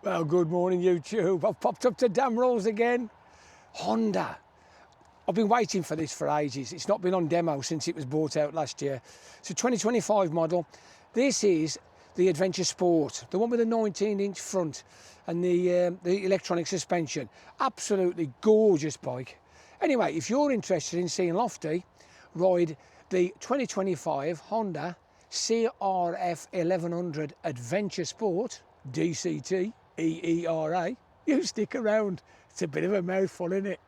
Well, good morning, YouTube. I've popped up to Damrolls again. Honda. I've been waiting for this for ages. It's not been on demo since it was bought out last year. It's a 2025 model. This is the Adventure Sport, the one with the 19-inch front and the electronic suspension. Absolutely gorgeous bike. Anyway, if you're interested in seeing Lofty ride the 2025 Honda CRF 1100 Adventure Sport, DCT, EERA, you stick around. It's a bit of a mouthful, isn't it?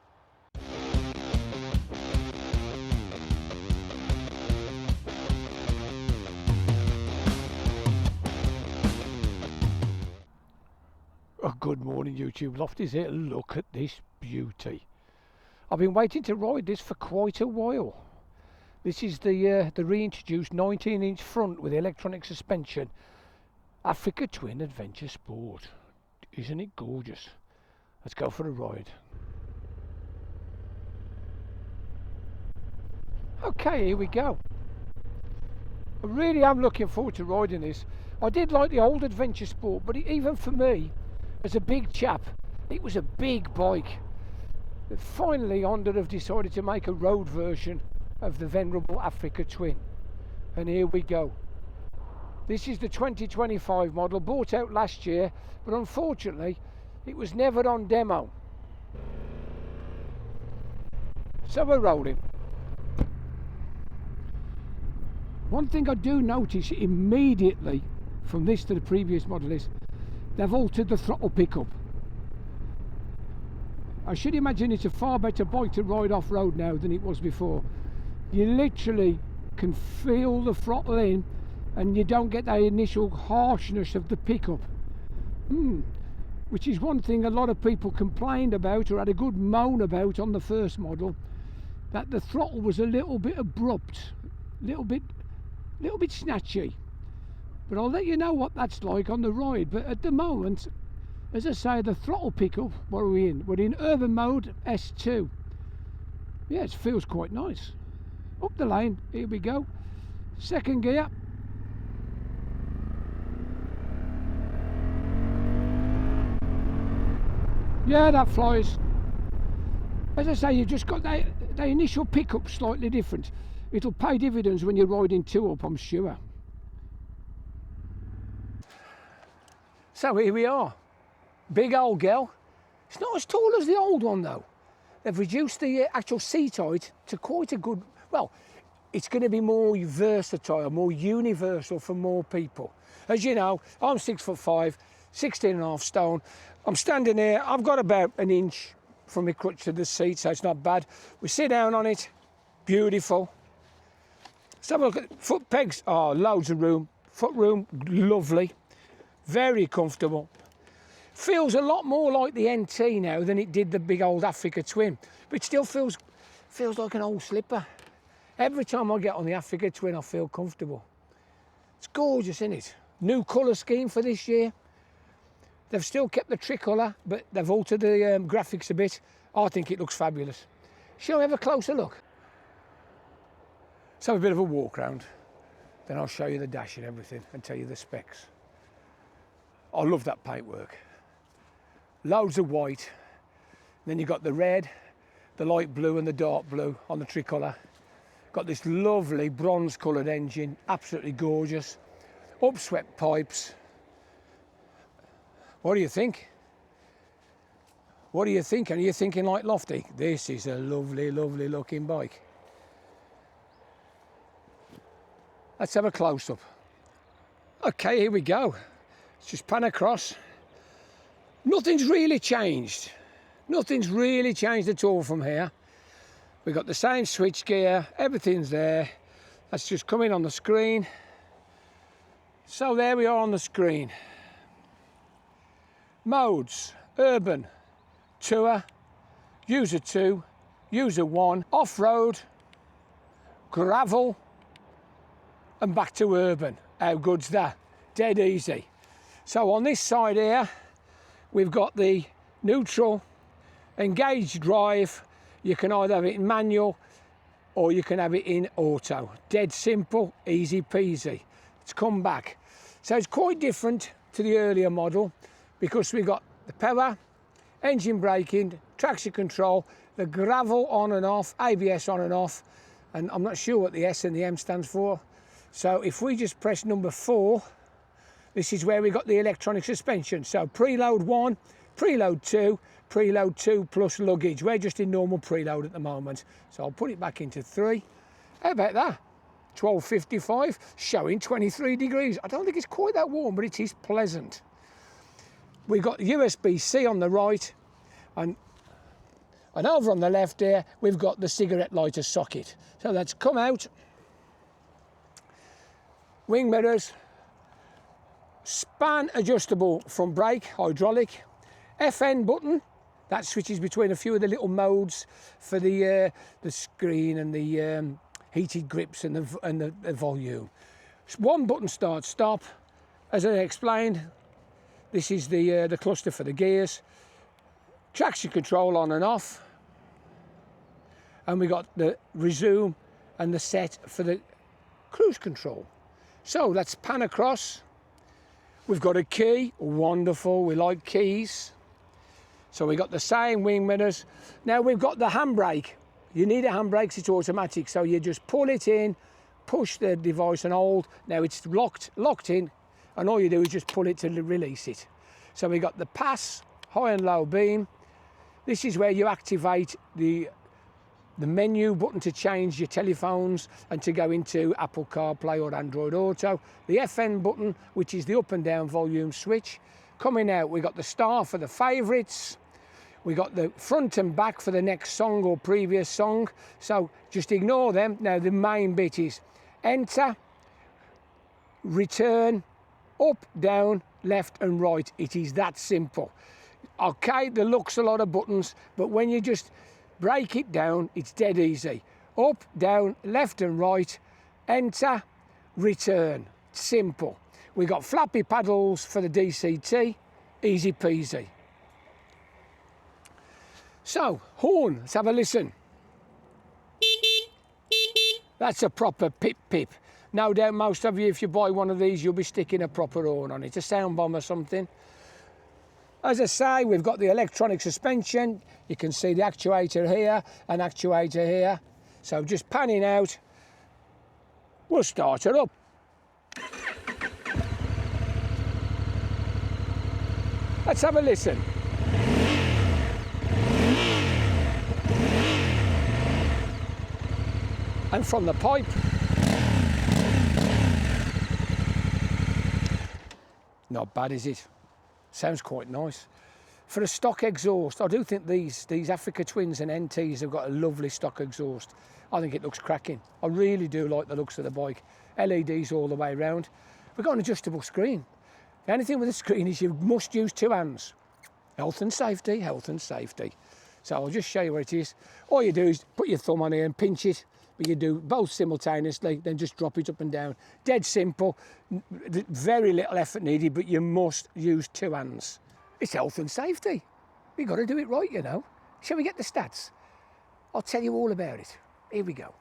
Oh, good morning, YouTube. Lofty's here. Look at this beauty. I've been waiting to ride this for quite a while. This is the reintroduced 19-inch front with electronic suspension Africa Twin Adventure Sport. Isn't it gorgeous? Let's go for a ride. Okay, here we go. I really am looking forward to riding this. I did like the old Adventure Sport, but even for me, as a big chap, it was a big bike. Finally, Honda have decided to make a road version of the venerable Africa Twin. And here we go. This is the 2025 model, bought out last year, but unfortunately, it was never on demo. So we're rolling. One thing I do notice immediately from this to the previous model is they've altered the throttle pickup. I should imagine it's a far better bike to ride off-road now than it was before. You literally can feel the throttle in and you don't get that initial harshness of the pickup. Which is one thing a lot of people complained about or had a good moan about on the first model, that the throttle was a little bit abrupt, little bit snatchy. But I'll let you know what that's like on the ride. But at the moment, as I say, the throttle pickup, what are we in? We're in urban mode S2. Yeah, it feels quite nice. Up the lane, here we go. Second gear. Yeah, that flies. As I say, you've just got the initial pickup slightly different. It'll pay dividends when you're riding two up, I'm sure. So here we are. Big old girl. It's not as tall as the old one though. They've reduced the actual seat height to quite a good, well, it's going to be more versatile, more universal for more people. As you know, I'm 6'5", 16.5 stone. I'm standing here, I've got about an inch from my crutch to the seat, so it's not bad. We sit down on it, beautiful. Let's have a look at foot pegs. Oh, loads of room. Foot room, lovely. Very comfortable. Feels a lot more like the NT now than it did the big old Africa Twin, but it still feels like an old slipper. Every time I get on the Africa Twin, I feel comfortable. It's gorgeous, isn't it? New colour scheme for this year. They've still kept the tricolour, but they've altered the graphics a bit. I think it looks fabulous. Shall we have a closer look? Let's have a bit of a walk round, then I'll show you the dash and everything and tell you the specs. I love that paintwork. Loads of white. Then you've got the red, the light blue and the dark blue on the tricolour. Got this lovely bronze coloured engine, absolutely gorgeous. Upswept pipes. What do you think? What do you think? Are you thinking like Lofty? This is a lovely, lovely looking bike. Let's have a close-up. Okay, here we go. Let's just pan across. Nothing's really changed. Nothing's really changed at all from here. We've got the same switch gear, everything's there. Let's just come in on the screen. So there we are on the screen. Modes: urban, tour, user 2, user 1, off-road, gravel, and back to urban. How good's that? Dead easy. So on this side here, we've got the neutral, engaged drive. You can either have it in manual or you can have it in auto. Dead simple, easy peasy. It's come back. So it's quite different to the earlier model. because we've got the power, engine braking, traction control, the gravel on and off, ABS on and off, and I'm not sure what the S and the M stands for. So if we just press number 4, this is where we got the electronic suspension. So preload 1, preload 2, preload 2 plus luggage. We're just in normal preload at the moment. So I'll put it back into 3. How about that? 12:55, showing 23 degrees. I don't think it's quite that warm, but it is pleasant. We've got USB-C on the right, and over on the left here, we've got the cigarette lighter socket. So that's come out. Wing mirrors, span adjustable front brake, hydraulic, FN button, that switches between a few of the little modes for the screen and the heated grips and the volume. One button start stop. As I explained, this is the cluster for the gears. Traction control on and off. And we got the resume and the set for the cruise control. So let's pan across. We've got a key, wonderful, we like keys. So we got the same wing mirrors. Now we've got the handbrake. You need a handbrake, it's automatic, so you just pull it in, push the device and hold. Now it's locked in, and all you do is just pull it to release it. So we got the pass, high and low beam. This is where you activate the menu button to change your telephones and to go into Apple CarPlay or Android Auto. The FN button, which is the up and down volume switch. Coming out, we got the star for the favourites. We got the front and back for the next song or previous song. So just ignore them. Now the main bit is enter, return, up, down, left and right. It is that simple. Okay, there looks a lot of buttons, but when you just break it down, it's dead easy. Up, down, left and right, enter, return. Simple. We got flappy paddles for the DCT, easy peasy. So, horn, let's have a listen. That's a proper pip-pip. No doubt most of you, if you buy one of these, you'll be sticking a proper horn on it, a sound bomb or something. As I say, we've got the electronic suspension. You can see the actuator here, an actuator here. So just panning out, we'll start it up. Let's have a listen. And from the pipe, not bad, is it? Sounds quite nice. For a stock exhaust, I do think these Africa Twins and NTs have got a lovely stock exhaust. I think it looks cracking. I really do like the looks of the bike. LEDs all the way around. We've got an adjustable screen. The only thing with the screen is you must use 2 hands. Health and safety, health and safety. So I'll just show you where it is. All you do is put your thumb on here and pinch it, but you do both simultaneously, then just drop it up and down. Dead simple, very little effort needed, but you must use 2 hands. It's health and safety. You've got to do it right, you know. Shall we get the stats? I'll tell you all about it. Here we go.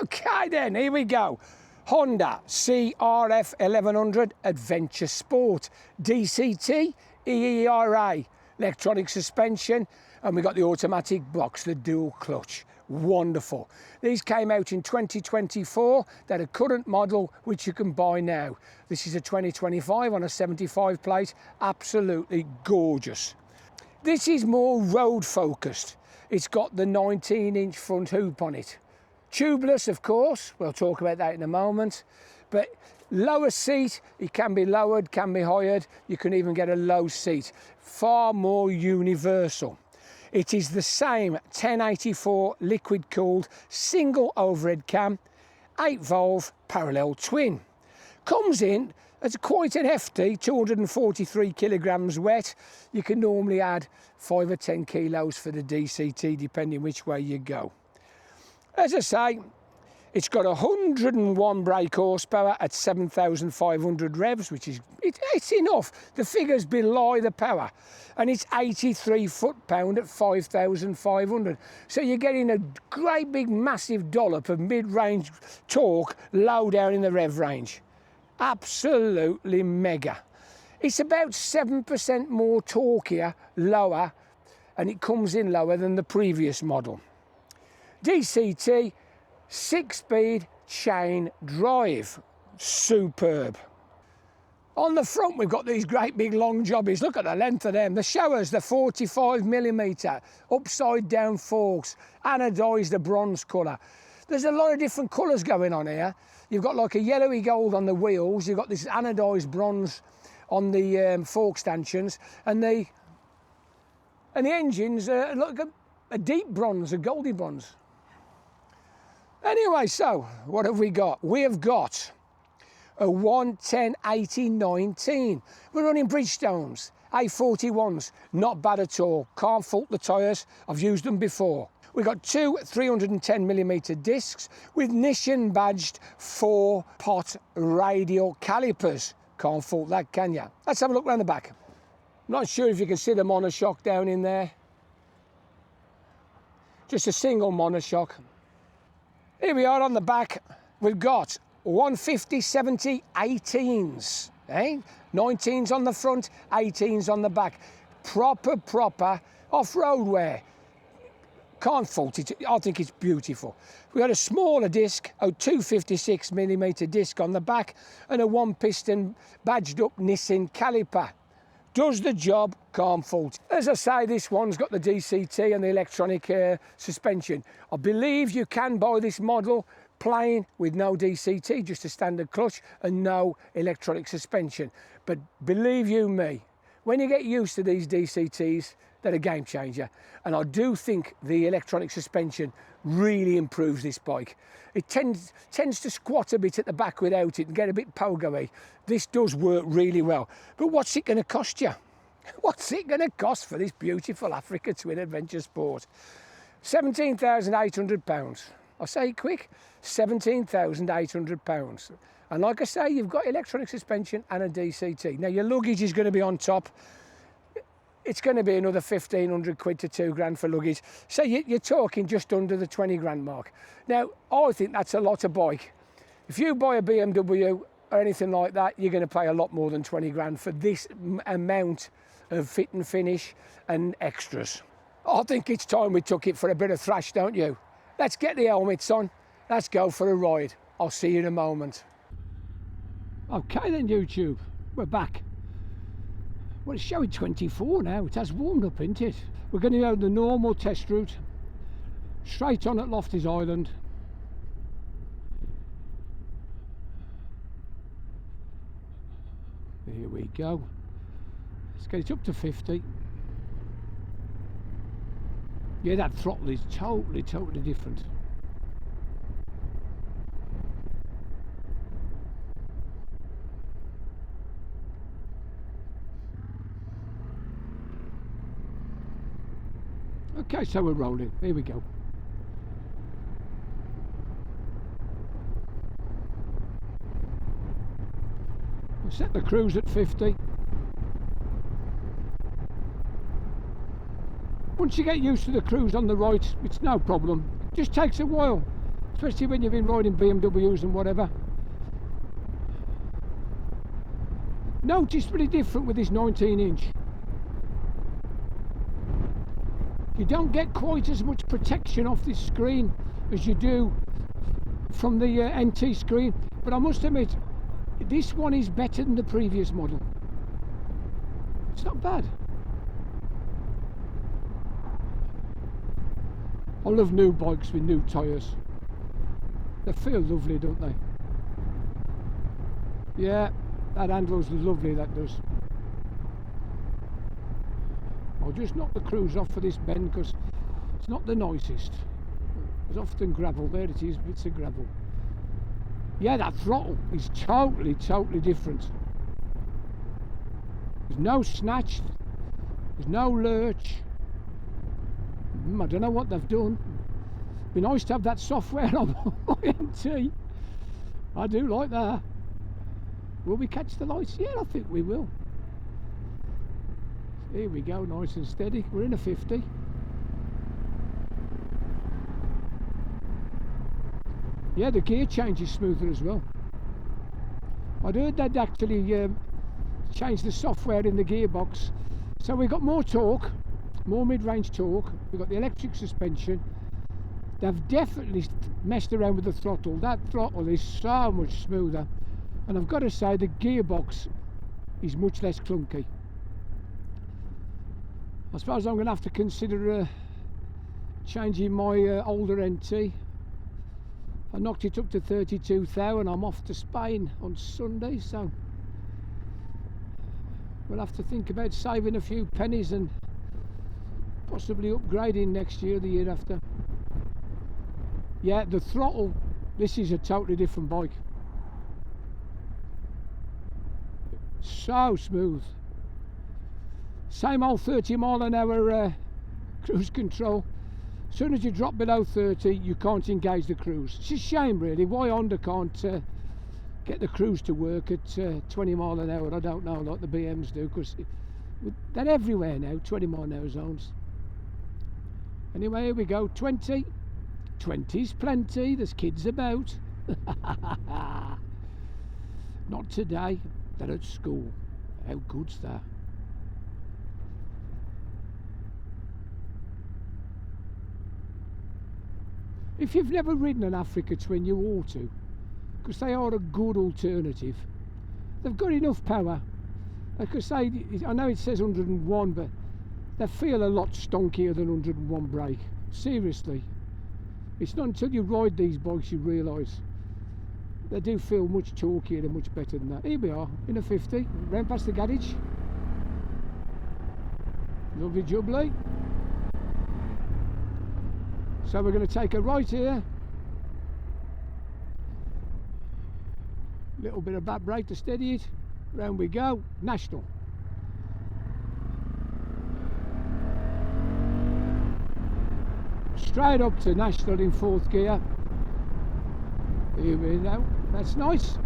Okay then, here we go. Honda CRF 1100 Adventure Sport, DCT, EERA, electronic suspension, and we got the automatic box, the dual clutch. Wonderful. These came out in 2024. They're a current model which you can buy now. This is a 2025 on a 75 plate. Absolutely gorgeous. This is more road focused. It's got the 19-inch front hoop on it. Tubeless, of course. We'll talk about that in a moment. But lower seat, it can be lowered, can be highered. You can even get a low seat. Far more universal. It is the same 1084 liquid-cooled single overhead cam, 8-valve parallel twin. Comes in as quite an hefty 243 kilograms wet. You can normally add 5 or 10 kilos for the DCT, depending which way you go. As I say, it's got 101 brake horsepower at 7,500 revs, which is it's enough. The figures belie the power. And it's 83 foot-pound at 5,500. So you're getting a great big massive dollop of mid-range torque low down in the rev range. Absolutely mega. It's about 7% more torquier, lower, and it comes in lower than the previous model. DCT, 6-speed chain drive, superb. On the front we've got these great big long jobbies, look at the length of them. The showers, they're 45mm, upside down forks, anodised, a bronze colour. There's a lot of different colours going on here. You've got like a yellowy gold on the wheels, you've got this anodised bronze on the fork stanchions, and the engines are like a deep bronze, a goldy bronze. Anyway, so what have we got? We have got a 110/80/19. We're running Bridgestones, A41s, not bad at all. Can't fault the tyres, I've used them before. We've got two 310mm discs with Nissan badged 4-pot radial calipers. Can't fault that, can you? Let's have a look around the back. Not sure if you can see the monoshock down in there. Just a single monoshock. Here we are on the back. We've got 150/70/18s, eh? 19s on the front, 18s on the back. Proper off-road wear. Can't fault it, I think it's beautiful. We got a smaller disc, a 256mm disc on the back, and a 1-piston badged up Nissan caliper. Does the job, can't fault. As I say, this one's got the DCT and the electronic suspension. I believe you can buy this model plain with no DCT, just a standard clutch and no electronic suspension. But believe you me, when you get used to these DCTs, they're a game changer. And I do think the electronic suspension really improves this bike. It tends to squat a bit at the back without it and get a bit pogo-y. This does work really well. But what's it going to cost you? What's it going to cost for this beautiful Africa Twin Adventure Sport? £17,800. I'll say it quick, £17,800. And like I say, you've got electronic suspension and a DCT. Now your luggage is going to be on top. It's going to be another 1,500 quid to £2,000 for luggage. So you're talking just under the 20 grand mark. Now, I think that's a lot of bike. If you buy a BMW or anything like that, you're going to pay a lot more than 20 grand for this amount of fit and finish and extras. I think it's time we took it for a bit of thrash, don't you? Let's get the helmets on. Let's go for a ride. I'll see you in a moment. Okay then, YouTube, we're back. Well, it's showing 24 now. It has warmed up, isn't it? We're going to go the normal test route, straight on at Lofty's Island. Here we go. Let's get it up to 50. Yeah, that throttle is totally different. Okay, so we're rolling. Here we go. We'll set the cruise at 50. Once you get used to the cruise on the right, it's no problem. It just takes a while, especially when you've been riding BMWs and whatever. Noticeably different with this 19-inch. You don't get quite as much protection off this screen as you do from the NT screen, but I must admit, this one is better than the previous model. It's not bad. I love new bikes with new tyres. They feel lovely, don't they? Yeah, that handle's lovely, that does. I'll just knock the cruise off for this bend because it's not the nicest. There's often gravel. There it is, bits of gravel. Yeah, that throttle is totally different. There's no snatch, there's no lurch. I don't know what they've done. It'd be nice to have that software on my MT. I do like that. Will we catch the lights? Yeah, I think we will. Here we go, nice and steady. We're in a 50. Yeah, the gear change is smoother as well. I'd heard they'd actually changed the software in the gearbox, so we got more torque, more mid-range torque. We've got the electric suspension. They've definitely messed around with the throttle. That throttle is so much smoother, and I've got to say the gearbox is much less clunky. I suppose I'm going to have to consider changing my older NT. I knocked it up to 32,000. I'm off to Spain on Sunday, so we'll have to think about saving a few pennies and possibly upgrading next year, the year after. Yeah, the throttle, this is a totally different bike. So smooth. Same old 30 mile an hour cruise control. As soon as you drop below 30, you can't engage the cruise. It's a shame, really. Why Honda can't get the cruise to work at 20 mile an hour? I don't know, like the BMs do, because they're everywhere now, 20 mile an hour zones. Anyway, here we go, 20. 20's plenty, there's kids about. Not today, they're at school. How good's that? If you've never ridden an Africa Twin, you ought to, because they are a good alternative. They've got enough power. Like I say, I know it says 101, but they feel a lot stonkier than 101 brake. Seriously. It's not until you ride these bikes you realise they do feel much torquier and much better than that. Here we are, in a 50, round past the garage. Lovely jubbly. So we're going to take a right here. Little bit of back brake to steady it. Round we go. National. Straight up to National in 4th gear. Here we go. That's nice.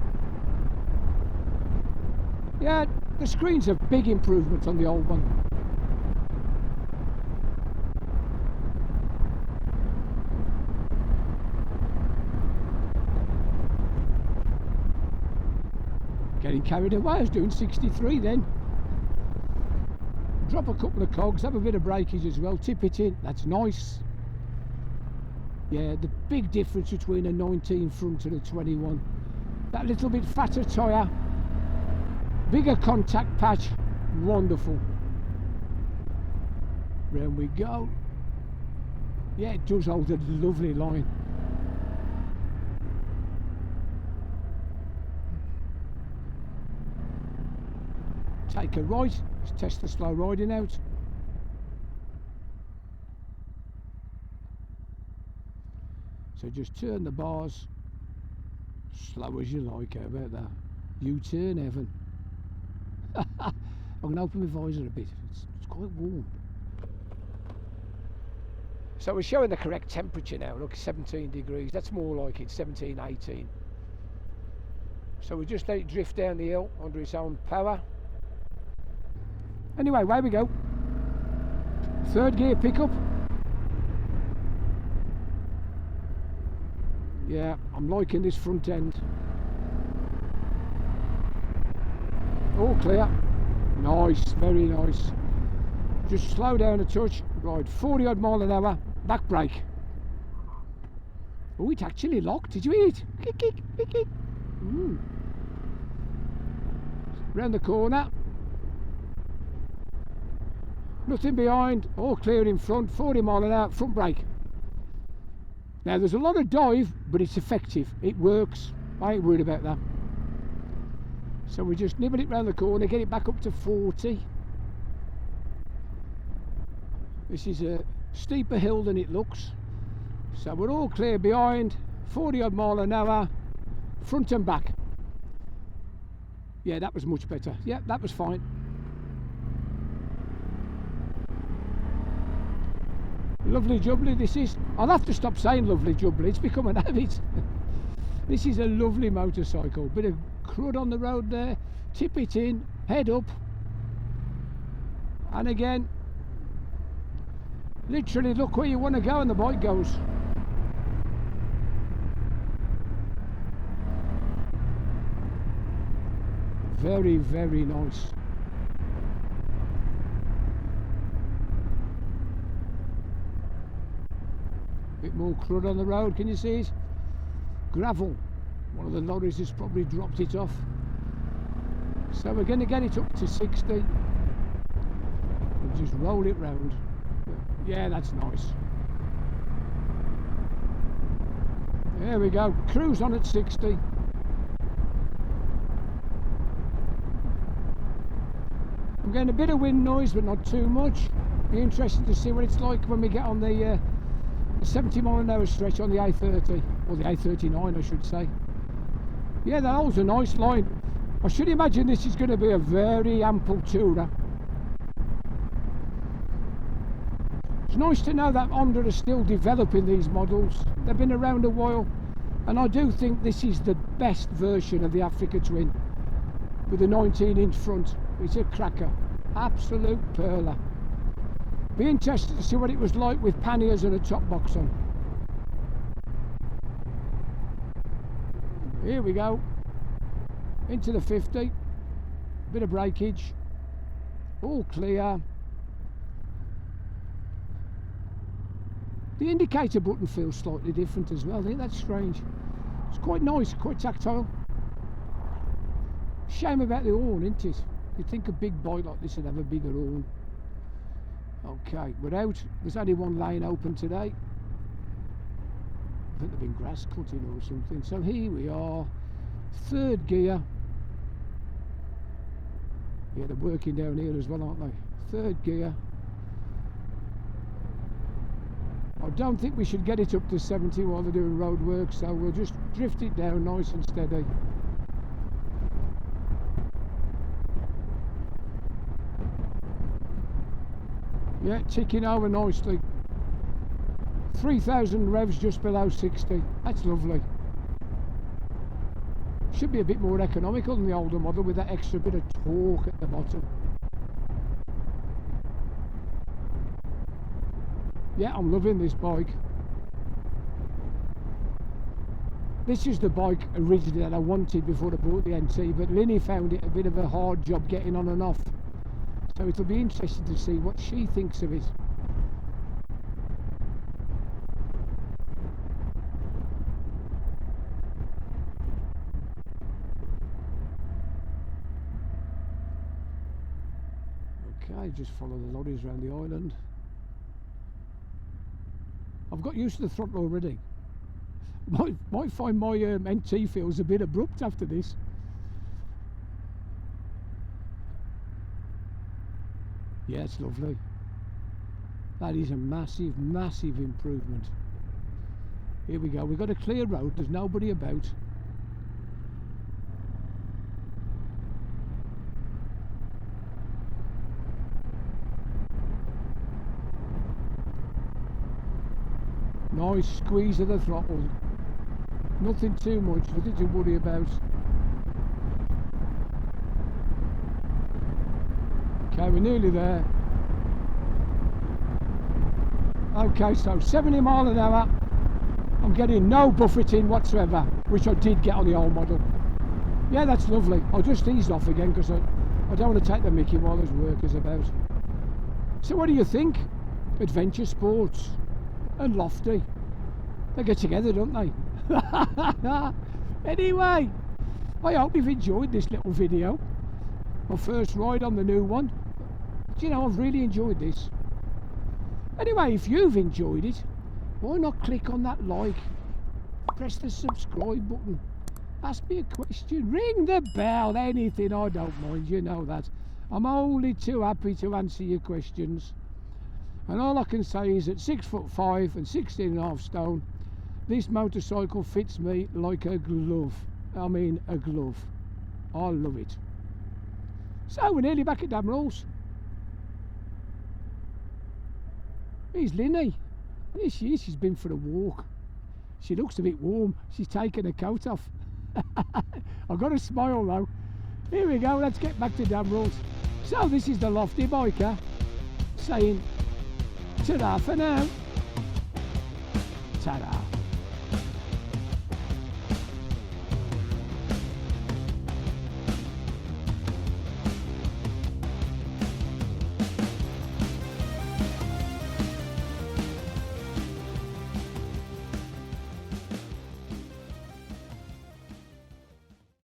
Yeah, the screen's a big improvement on the old one. Getting carried away. I was doing 63 then. Drop a couple of cogs, have a bit of breakage as well, tip it in. That's nice. Yeah, the big difference between a 19 front and a 21. That little bit fatter tyre, bigger contact patch, wonderful. Round we go. Yeah, it does hold a lovely line. Take a right, let's test the slow riding out. So just turn the bars slow as you like. How about that? U-turn heaven. I'm going to open my visor a bit, it's quite warm. So we're showing the correct temperature now. Look, 17 degrees, that's more like it, 17, 18. So we just let it drift down the hill under its own power. Anyway, away we go. 3rd gear pickup. Yeah, I'm liking this front end. All clear. Nice, very nice. Just slow down a touch. Right, 40 odd mile an hour. Back brake. Oh, it actually locked. Did you hear it? Kick, kick, kick, kick. Round the corner. Nothing behind, all clear in front, 40 mile an hour, front brake. Now there's a lot of dive, but it's effective, it works, I ain't worried about that. So we just nibble it round the corner, get it back up to 40. This is a steeper hill than it looks. So we're all clear behind, 40 odd mile an hour, front and back. Yeah, that was much better, yeah, that was fine. Lovely jubbly this is. I'll have to stop saying lovely jubbly, it's become an habit. This is a lovely motorcycle. Bit of crud on the road there, tip it in, head up, and again, literally look where you want to go and the bike goes. Very, very nice. Bit more crud on the road, can you see it? Gravel. One of the lorries has probably dropped it off. So we're going to get it up to 60 and just roll it round. Yeah, that's nice. There we go, cruise on at 60. I'm getting a bit of wind noise, but not too much. Be interesting to see what it's like when we get on the 70-mile-an-hour stretch on the A30, or the A39 I should say. Yeah, that holds a nice line. I should imagine this is going to be a very ample tourer. It's nice to know that Honda are still developing these models. They've been around a while, and I do think this is the best version of the Africa Twin with a 19-inch front. It's a cracker, absolute perler. Be interested to see what it was like with panniers and a top box on. Here we go, into the 50, bit of breakage, all clear. The indicator button feels slightly different as well. I think that's strange. It's quite nice, quite tactile. Shame about the horn, isn't it? You'd think a big bike like this would have a bigger horn. Okay, we're out. There's only one lane open today. I think there've been grass cutting or something. So here we are, third gear. Yeah, they're working down here as well, aren't they? Third gear. I don't think we should get it up to 70 while they're doing road work, so we'll just drift it down nice and steady. Yeah, ticking over nicely. 3,000 revs just below 60. That's lovely. Should be a bit more economical than the older model with that extra bit of torque at the bottom. Yeah, I'm loving this bike. This is the bike originally that I wanted before I bought the NT, but Linny found it a bit of a hard job getting on and off. So it'll be interesting to see what she thinks of it. Okay, just follow the lorries around the island. I've got used to the throttle already. Might find my NT feels a bit abrupt after this. Yeah, it's lovely. That is a massive, massive improvement. Here we go. We've got a clear road. There's nobody about. Nice squeeze of the throttle. Nothing too much, nothing to worry about. Okay, we're nearly there. Okay, so 70 mile an hour. I'm getting no buffeting whatsoever, which I did get on the old model. Yeah, that's lovely. I'll just ease off again because I don't want to take the mickey while there's workers about. So what do you think? Adventure Sports and Lofty. They get together, don't they? Anyway, I hope you've enjoyed this little video. My first ride on the new one. Do you know, I've really enjoyed this. Anyway, if you've enjoyed it, why not click on that like, press the subscribe button, ask me a question, ring the bell, anything, I don't mind, you know that. I'm only too happy to answer your questions. And all I can say is that 6'5" and 16.5 stone, this motorcycle fits me like a glove. I mean a glove. I love it. So we're nearly back at Damrolls. Here's Linny. There she is. She's been for a walk. She looks a bit warm. She's taken her coat off. I've got a smile though. Here we go. Let's get back to Damrolls. So this is the Lofty Biker saying ta-ra for now. Ta-ra.